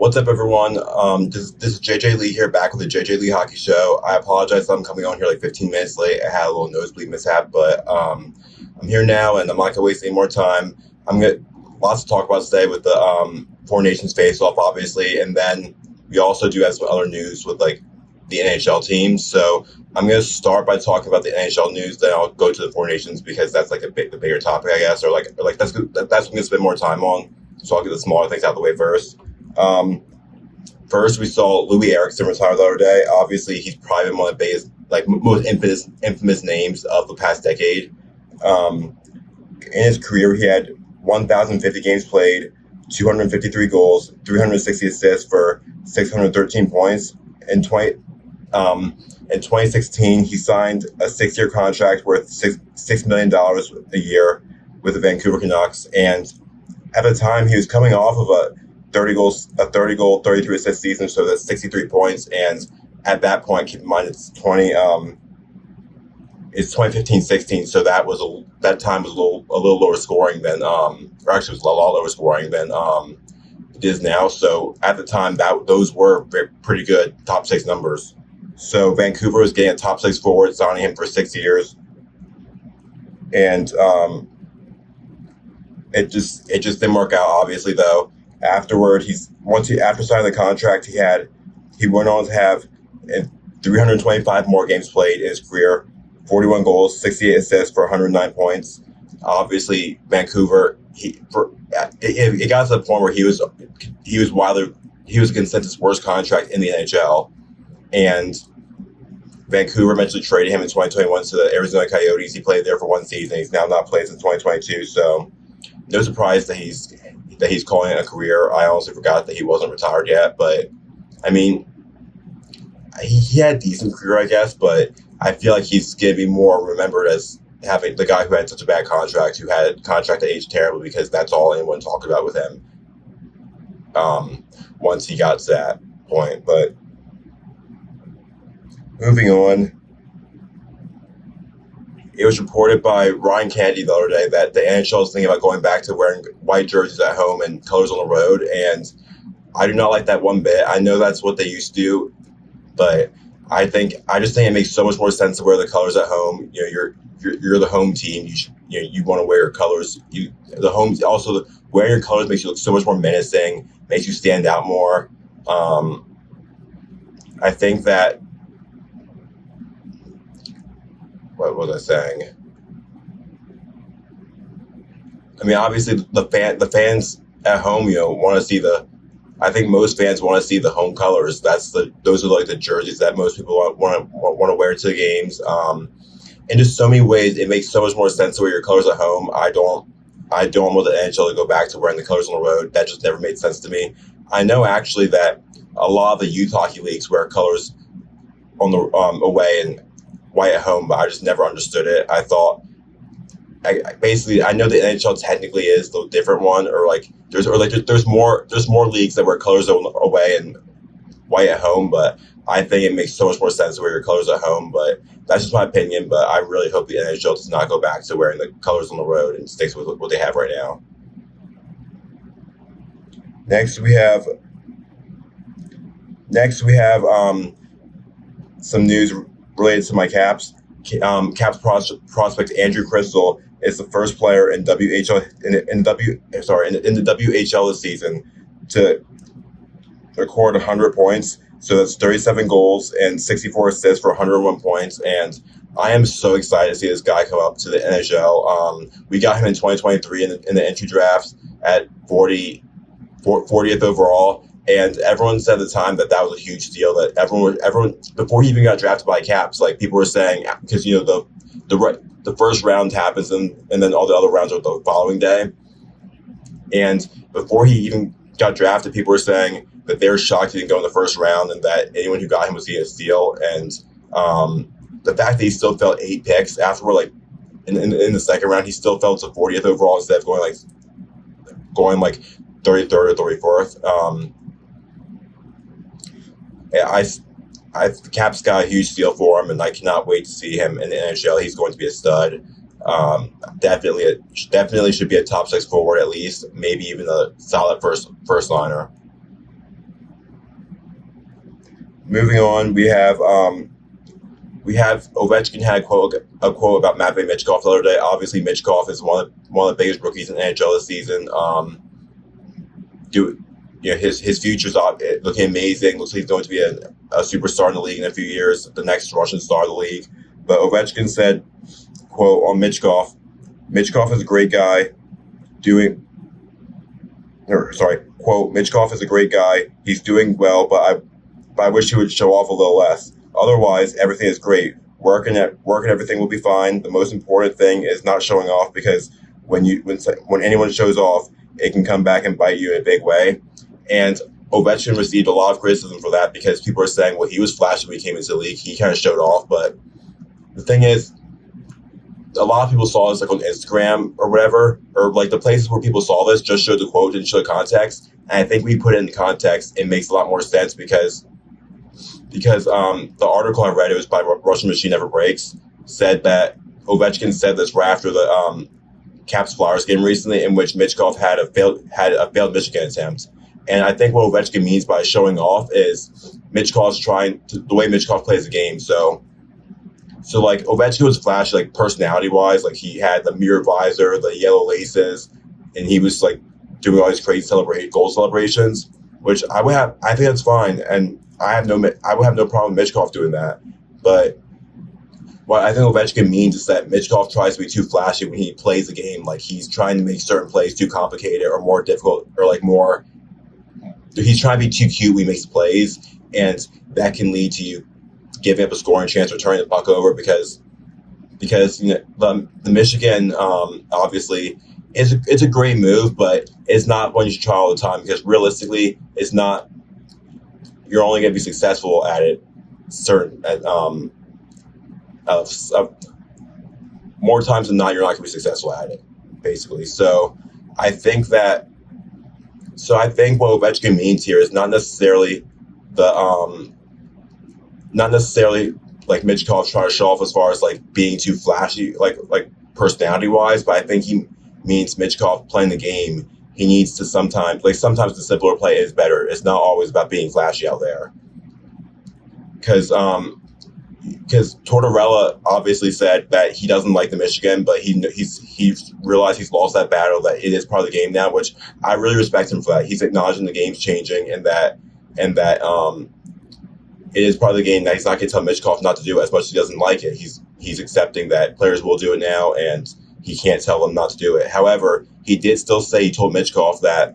What's up, everyone? This is JjLee here, back with the JjLee Hockey Show. I apologize that I'm coming on here like 15 minutes late. I had a little nosebleed mishap, but I'm here now, and I'm not gonna waste any more time. I'm gonna lots to talk about today with the Four Nations face-off, obviously, and then we also do have some other news with like the NHL teams. So I'm gonna start by talking about the NHL news, then I'll go to the Four Nations because that's like the bigger topic, I guess, or like that's what I'm gonna spend more time on. So I'll get the smaller things out of the way first. First, we saw Louis Eriksson retire the other day. Obviously, he's probably been one of the biggest, like most infamous names of the past decade. In his career, he had 1,050 games played, 253 goals, 360 assists for 613 points. In 2016, he signed a 6-year contract worth $6 million a year with the Vancouver Canucks. And at the time, he was coming off of a 30 goal, 33 assist season, so that's 63 points. And at that point, keep in mind it's 2015-16, so that time was a little lower scoring than or actually it was a lot lower scoring than it is now. So at the time, those were pretty good top 6 numbers. So Vancouver was getting a top 6 forward, signing him for 6 years, and it just didn't work out. Obviously, though. Afterward, after signing the contract, he went on to have 325 more games played in his career, 41 goals, 68 assists for 109 points. Obviously, Vancouver, it got to the point where he was a consensus worst contract in the NHL, and Vancouver eventually traded him in 2021 to the Arizona Coyotes. He played there for one season. He's now not played since 2022, so no surprise that he's calling it a career. I honestly forgot that he wasn't retired yet, but I mean, he had a decent career, I guess, but I feel like he's going to be more remembered as having the guy who had such a bad contract, who had a contract that aged terribly, because that's all anyone talked about with him once he got to that point. But moving on, it was reported by Ryan Kennedy the other day that the NHL is thinking about going back to wearing white jerseys at home and colors on the road, and I do not like that one bit. I know that's what they used to do, but I just think it makes so much more sense to wear the colors at home. You know, you're the home team. You want to wear your colors. Wearing your colors makes you look so much more menacing, makes you stand out more. I think that. What was I saying? I mean, obviously, the fans at home, want to see I think most fans want to see the home colors. Those are like the jerseys that most people want to wear to the games. In just so many ways, it makes so much more sense to wear your colors at home. I don't want the NHL to go back to wearing the colors on the road. That just never made sense to me. I know actually that a lot of the youth hockey leagues wear colors on the away and white at home, but I just never understood it. I thought, I know the NHL technically is the different one, or like there's more leagues that wear colors away and white at home, but I think it makes so much more sense to wear your colors at home. But that's just my opinion. But I really hope the NHL does not go back to wearing the colors on the road and sticks with what they have right now. Next we have some news related to my Caps. Caps prospect Andrew Crystal is the first player in the WHL this season to record 100 points. So that's 37 goals and 64 assists for 101 points. And I am so excited to see this guy come up to the NHL. We got him in 2023 in the entry draft at 40th overall. And everyone said at the time that was a huge deal. That everyone before he even got drafted by Caps, like people were saying, because the first round happens and then all the other rounds are the following day. And before he even got drafted, people were saying that they were shocked he didn't go in the first round, and that anyone who got him was getting a steal. And the fact that he still fell 8 picks afterward, like in the second round, he still fell to 40th overall instead of going 33rd or 34th. Caps got a huge steal for him, and I cannot wait to see him in the NHL. He's going to be a stud. Definitely should be a top 6 forward at least, maybe even a solid first liner. moving on, we have Ovechkin had a quote about Matvei Michkov the other day. Obviously, Michkov is one of the biggest rookies in NHL this season. His future's looking amazing. Looks like he's going to be a superstar in the league in a few years, the next Russian star of the league. But Ovechkin said, quote on Michkov, Michkov is a great guy quote, Michkov is a great guy. He's doing well, but I wish he would show off a little less. Otherwise, everything is great. Work and everything will be fine. The most important thing is not showing off, because when anyone shows off, it can come back and bite you in a big way. And Ovechkin received a lot of criticism for that, because people are saying, well, he was flashy when he came into the league. He kind of showed off. But the thing is, a lot of people saw this like on Instagram or whatever, or like the places where people saw this just showed the quote, didn't show the context. And I think we put it in context, it makes a lot more sense, because the article I read, it was by Russian Machine Never Breaks, said that Ovechkin said this right after the Caps Flyers game recently, in which Michkov had a failed Michigan attempt. And I think what Ovechkin means by showing off is Michkov's the way Michkov plays the game. So like Ovechkin was flashy, like personality wise, like he had the mirror visor, the yellow laces, and he was like doing all these crazy goal celebrations, which I think that's fine, and I would have no problem with Michkov doing that. But what I think Ovechkin means is that Michkov tries to be too flashy when he plays the game. Like he's trying to make certain plays too complicated or more difficult, or like more. He's trying to be too cute when he makes plays, and that can lead to you giving up a scoring chance or turning the puck over, because the Michigan obviously it's a great move, but it's not one you should try all the time, because realistically, it's not. You're only going to be successful at it more times than not. You're not going to be successful at it, basically. So I think what Ovechkin means here is not necessarily like Michkov trying to show off as far as like being too flashy, like personality wise, but I think he means Michkov playing the game. He needs to sometimes the simpler play is better. It's not always about being flashy out there. Because Tortorella obviously said that he doesn't like the Michigan, but he's realized he's lost that battle, that it is part of the game now, which I really respect him for that. He's acknowledging the game's changing, and that it is part of the game, that he's not going to tell Michkov not to do it as much as he doesn't like it. He's accepting that players will do it now, and he can't tell them not to do it. However, he did still say, he told Michkov that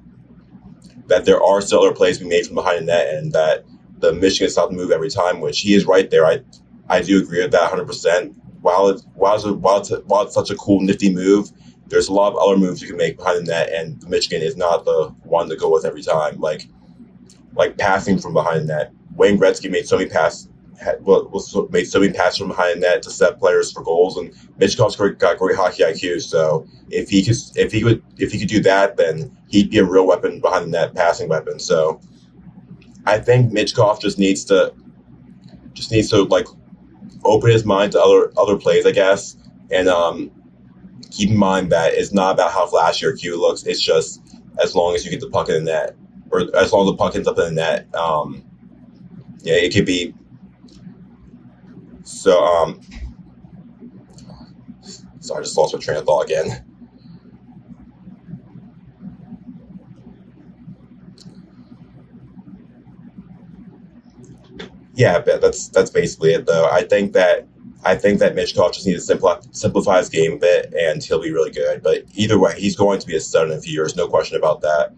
there are still other plays being made from behind the net, and that the Michigan stop the move every time, which he is right there. I do agree with that 100%. While it's such a cool, nifty move, there's a lot of other moves you can make behind the net, and the Michigan is not the one to go with every time. Like passing from behind the net. Wayne Gretzky made so many passes from behind the net to set players for goals, and Michkov's got great hockey IQ. So if he could do that, then he'd be a real weapon behind the net, passing weapon. So I think Michkov just needs to like open his mind to other plays, I guess, and keep in mind that it's not about how flashy or cute it looks. It's just as long as you get the puck in the net, or as long as the puck ends up in the net. It could be. So, sorry, I just lost my train of thought again. Yeah, but that's basically it, though. I think that Michkov just needs to simplify his game a bit, and he'll be really good. But either way, he's going to be a stud in a few years, no question about that.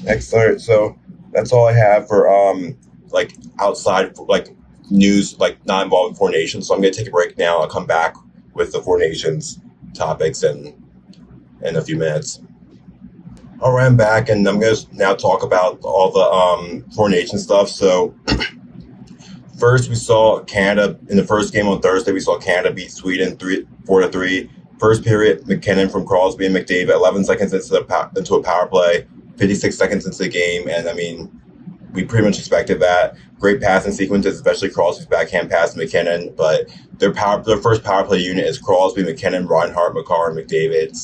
Excellent. So that's all I have for outside news, not involving Four Nations. So I'm going to take a break now. I'll come back with the Four Nations topics in a few minutes. All right, I'm back, and I'm going to now talk about all the Four Nations stuff. So first, we saw Canada in the first game on Thursday. We saw Canada beat Sweden 4-3. First period, McKinnon from Crosby and McDavid, 11 seconds into a power play, 56 seconds into the game, and I mean, we pretty much expected that. Great passing sequences, especially Crosby's backhand pass to McKinnon, but their first power play unit is Crosby, McKinnon, Reinhart, Makar, and McDavid.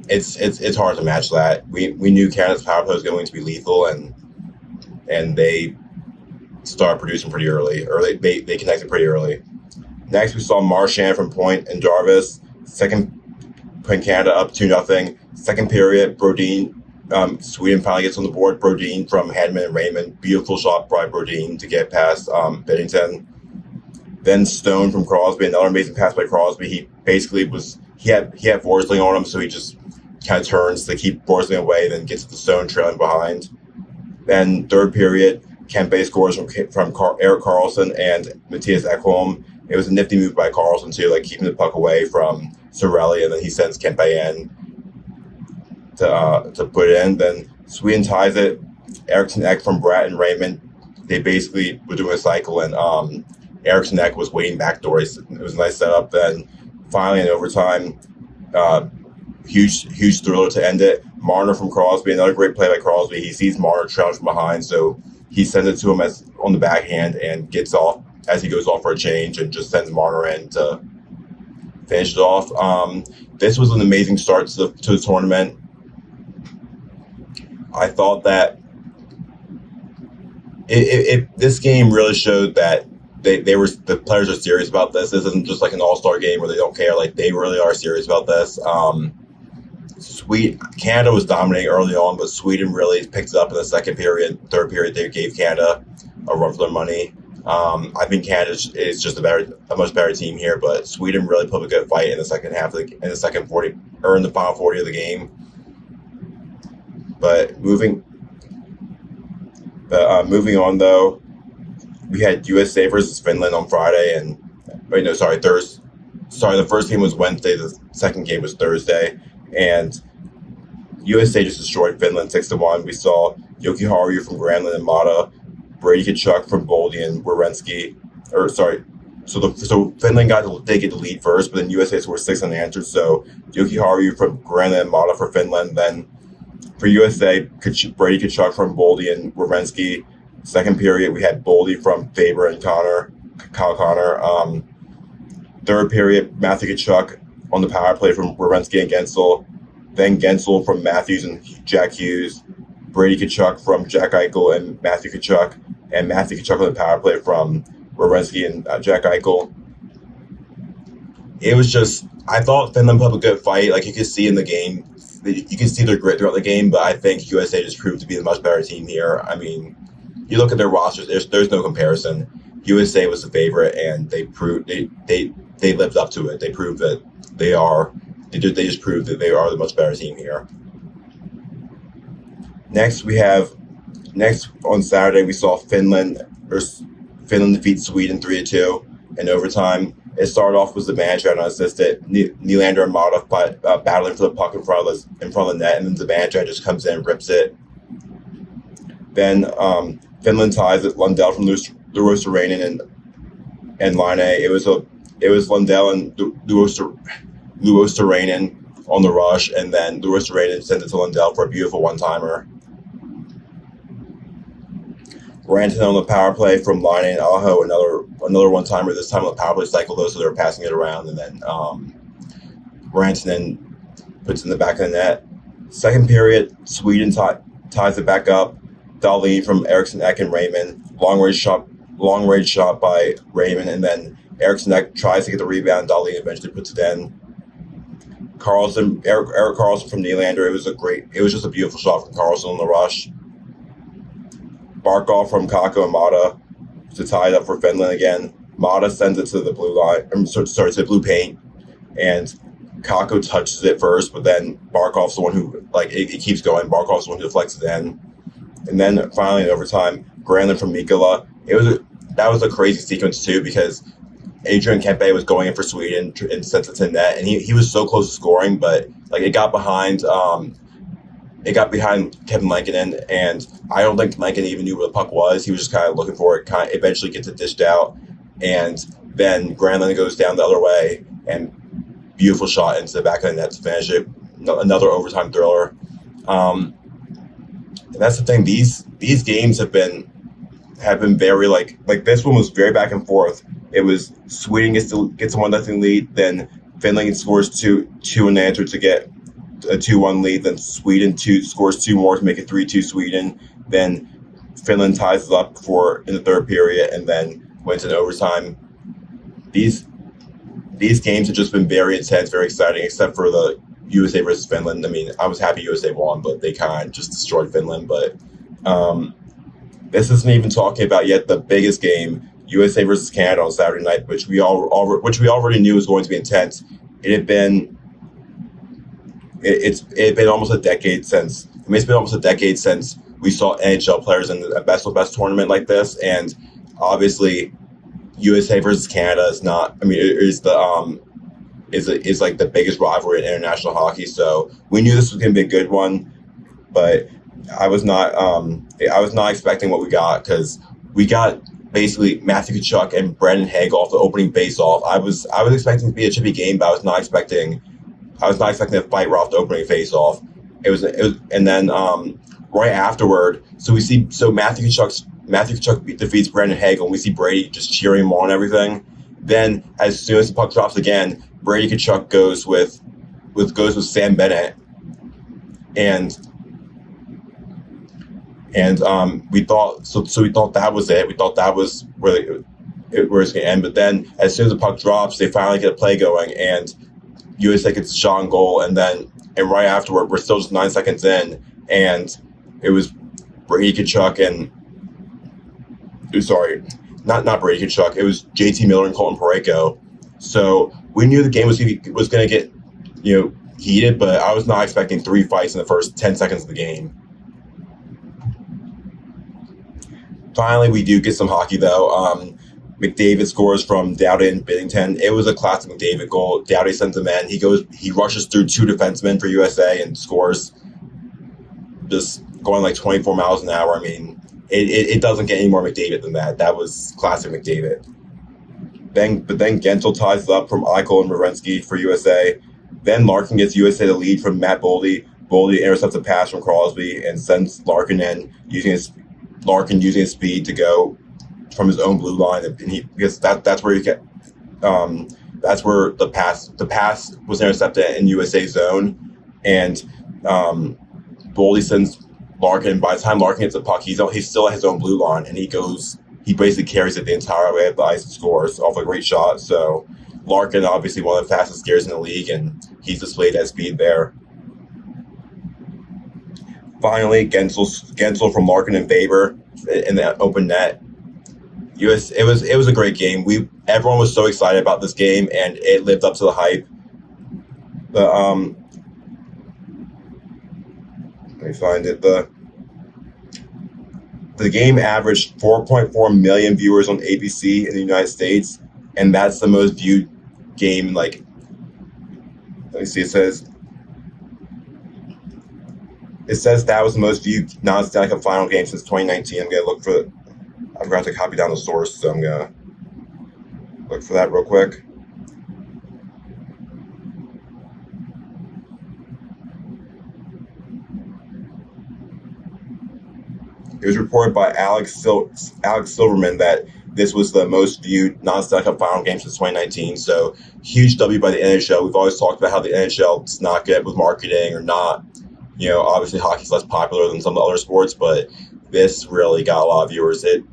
it's hard to match that. We knew Canada's power play was going to be lethal, and they started producing pretty early. They connected pretty early. Next, we saw Marchand from point and Jarvis. Second, putting Canada up 2-0. Second period, Brodin. Sweden finally gets on the board. Brodin from Hedman and Raymond. Beautiful shot by Brodin to get past Biddington. Then Stone from Crosby. Another amazing pass by Crosby. He basically he had Forsling on him, so he just kind of turns to keep Forsling away, then gets the Stone trailing behind. Then third period, Kempe scores from Erik Karlsson and Matthias Ekholm. It was a nifty move by Karlsson too, like keeping the puck away from Cirelli, and then he sends Kempe in to put it in. Then Sweden ties it. Eriksson Ek from Bratt and Raymond. They basically were doing a cycle, and Eriksson Ek was waiting backdoors. It was a nice setup. Then finally in overtime, huge thriller to end it. Marner from Crosby, another great play by Crosby. He sees Marner trailing from behind, so he sends it to him on the backhand and gets off as he goes off for a change and just sends Marner in to finish it off. This was an amazing start to the tournament. I thought that this game really showed that the players are serious about this. This isn't just like an all-star game where they don't care. Like, they really are serious about this. Canada was dominating early on, but Sweden really picked it up in the second period. Third period, they gave Canada a run for their money. I think Canada is just a much better team here, but Sweden really put up a good fight in the second half, in the final 40 of the game. But moving on though, we had USA versus Finland on Friday, Thursday. Sorry, the first game was Wednesday. The second game was Thursday, and USA just destroyed Finland 6-1. We saw Yoki Haru from Granlund and Mata, Brady Tkachuk from Boldy and Werenski. So Finland they get the lead first, but then USA scored 6 unanswered. So Yoki Haru from Granlund and Mata for Finland. Then for USA, Brady Tkachuk from Boldy and Werenski. Second period, we had Boldy from Faber and Kyle Connor. Third period, Matthew Tkachuk on the power play from Werenski and Gensel. Then Gensel from Matthews and Jack Hughes. Brady Tkachuk from Jack Eichel and Matthew Tkachuk. And Matthew Tkachuk on the power play from Werenski and Jack Eichel. It was just, I thought Finland put up a good fight. Like, you could see in the game, you can see their grit throughout the game, but I think USA just proved to be the much better team here. I mean, you look at their rosters, there's no comparison. USA was the favorite, and they proved they lived up to it. They proved that they just proved that they are the much better team here. Next on Saturday, we saw Finland defeat Sweden 3-2 in overtime. It started off with the manager unassisted. Nylander and Mata battling for the puck in front of the net, and then the manager just comes in and rips it. Then Finland ties it. Lundell from Luosterainen and Line A. It was Lundell and Luosterainen on the rush, and then Luosterainen sent it to Lundell for a beautiful one-timer. Rantanen on the power play from Line A and Aho, another one-timer, this time on the power play cycle, though, so they were passing it around, and then Rantanen puts it in the back of the net. Second period, Sweden ties it back up. Dahlin from Eriksson Ek and Raymond. Long range shot by Raymond, and then Eriksson Ek tries to get the rebound. Dahlin eventually puts it in. Erik Karlsson from Nylander. It was just a beautiful shot from Karlsson on the rush. Barkov from Kakko and Mata to tie it up for Finland again. Mata sends it to the blue line. To the blue paint, and Kakko touches it first, but then Barkov's the one who it keeps going. Barkov's the one who deflects it in. And then finally in overtime, Granlund from Mikkola. That was a crazy sequence too, because Adrian Kempe was going in for Sweden and sent it to net, and he was so close to scoring, but it got behind Kevin Lankinen, and I don't think Lankinen even knew where the puck was. He was just kind of looking for it. Eventually gets it dished out, and then Granlund goes down the other way, and beautiful shot into the back of the net to finish it. Another overtime thriller. And that's the thing. These games have been very like this one was very back and forth. It was Sweden gets a 1-0 lead, then Finland scores two unanswered to a 2-1 lead. Then Sweden scores two more to make it 3-2 Sweden. Then Finland ties it up in the third period, and then went into overtime. These games have just been very intense, very exciting, except for the USA versus Finland. I mean, I was happy USA won, but they kind of just destroyed Finland. But this isn't even talking about yet the biggest game, USA versus Canada on Saturday night, which we already knew was going to be intense. It's been almost a decade since. It's been almost a decade since we saw NHL players in a best of best tournament like this, and obviously USA versus Canada is not. I mean, it is is like the biggest rivalry in international hockey. So we knew this was going to be a good one, but I was not expecting what we got, because we got basically Matthew Tkachuk and Brandon Hagel off the opening face-off. I was expecting it to be a chippy game, but I was not expecting a fight right off the opening face-off. It was, and then right afterward, so Matthew Tkachuk defeats Brandon Hagel, and we see Brady just cheering him on and everything. Then, as soon as the puck drops again, Brady Tkachuk goes with Sam Bennett, and we thought that was it. We thought that was where it was going to end. But then, as soon as the puck drops, they finally get a play going, and USA gets a shot on goal, and right afterward, we're still just 9 seconds in, and it was Brady Tkachuk and not Brady Tkachuk. It was JT Miller and Colton Parayko. So we knew the game was going to get heated, but I was not expecting 3 fights in the first 10 seconds of the game. Finally, we do get some hockey, though. McDavid scores from Doughty and Binnington. It was a classic McDavid goal. Doughty sends him in. He rushes through 2 defensemen for USA and scores, just going like 24 miles an hour. I mean, it doesn't get any more McDavid than that. That was classic McDavid. But then Gensel ties it up from Eichel and Werenski for USA. Then Larkin gets USA the lead from Matt Boldy. Boldy intercepts a pass from Crosby and sends Larkin in, using his speed to go from his own blue line, and because that's where you get that's where the pass was intercepted in USA zone, and Boldy sends Larkin. By the time Larkin gets the puck, he's still at his own blue line, and he basically carries it the entire way up the ice and scores off a great shot. So Larkin, obviously one of the fastest skaters in the league, and he's displayed that speed there. Finally, Gensel from Larkin and Faber in the open net. It was a great game. Everyone was so excited about this game, and it lived up to the hype. But let me find it. The game averaged 4.4 million viewers on ABC in the United States, and that's the most viewed game. Let me see. It says that was the most viewed non-Stanley Cup final game since 2019. I'm gonna look for. I forgot to copy down the source, so I'm gonna look for that real quick. It was reported by Alex Silverman that this was the most viewed non-Stanley Cup final game since 2019. So huge W by the NHL. We've always talked about how the NHL is not good with marketing or not. Obviously hockey's less popular than some of the other sports, but this really got a lot of viewers. It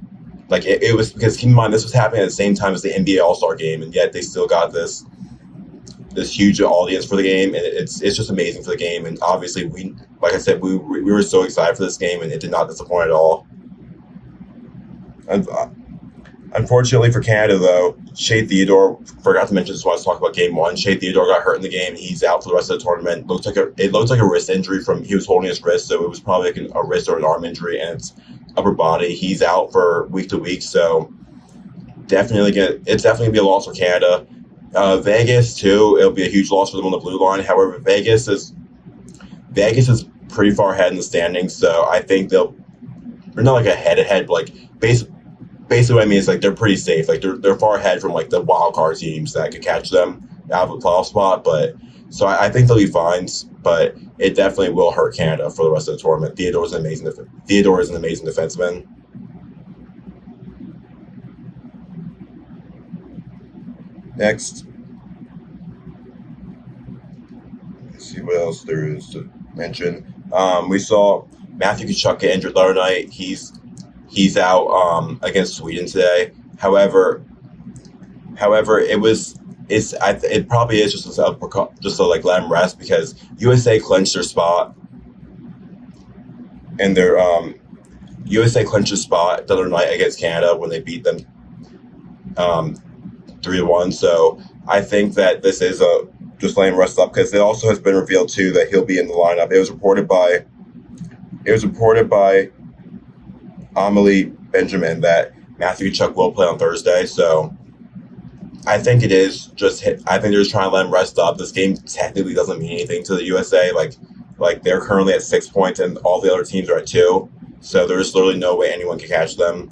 was, because keep in mind this was happening at the same time as the NBA All-Star game, and yet they still got this huge audience for the game, and it's just amazing for the game. And obviously we were so excited for this game, and it did not disappoint at all. Unfortunately for Canada, though, Shea Theodore, forgot to mention this when I was talking about Game 1. Shea Theodore got hurt in the game. He's out for the rest of the tournament. It looked like a wrist injury he was holding his wrist, so it was probably like a wrist or an arm injury, and it's upper body. He's out for week to week, so it's definitely gonna be a loss for Canada. Vegas too, it'll be a huge loss for them on the blue line. However, Vegas is pretty far ahead in the standings, so I think they're not like a head-to-head, but like basically what I mean is like they're pretty safe. Like they're far ahead from like the wild card teams that could catch them out of a playoff spot. But so I think they'll be fine, but it definitely will hurt Canada for the rest of the tournament. Theodore is an amazing defenseman. Next, let's see see what else there is to mention. We saw Matthew Tkachuk get injured the other night. He's out against Sweden today. However, it probably is just to like let him rest because USA clinched their spot and their USA clinched their spot the other night against Canada when they beat them 3-1. So I think that this is just letting him rest up because it also has been revealed too that he'll be in the lineup. It was reported by Amelie Benjamin that Matthew Tkachuk will play on Thursday. So I think it is just I think they're just trying to let him rest up. This game technically doesn't mean anything to the USA. Like they're currently at 6 points and all the other teams are at 2. So there's literally no way anyone can catch them.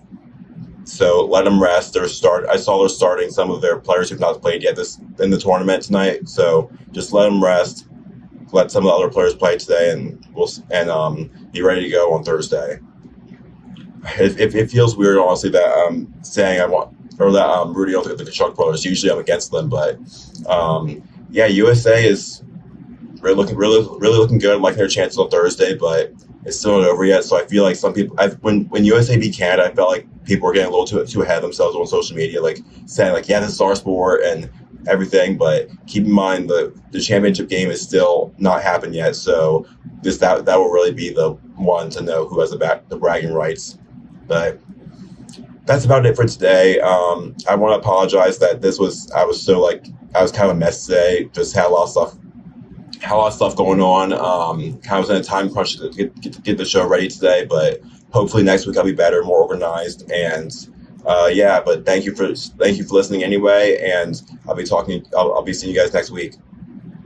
So let them rest. I saw they're starting some of their players who've not played yet in the tournament tonight. So just let them rest. Let some of the other players play today, and be ready to go on Thursday. It feels weird, honestly, that saying I want or that rooting on the Tkachuk brothers. Usually, I'm against them, but USA is really looking good. I'm liking their chances on Thursday, but it's still not over yet. So I feel like some people, when USA beat Canada, I felt like people were getting a little too ahead of themselves on social media, like saying like, yeah, this is our sport and everything. But keep in mind the championship game is still not happened yet. So that will really be the one to know who has the bragging rights. But that's about it for today. I want to apologize that I was kind of a mess today. Just had a lot of stuff going on. Kind of was in a time crunch to get the show ready today, but hopefully next week I'll be better, more organized, and but thank you for listening anyway, and I'll be seeing you guys next week.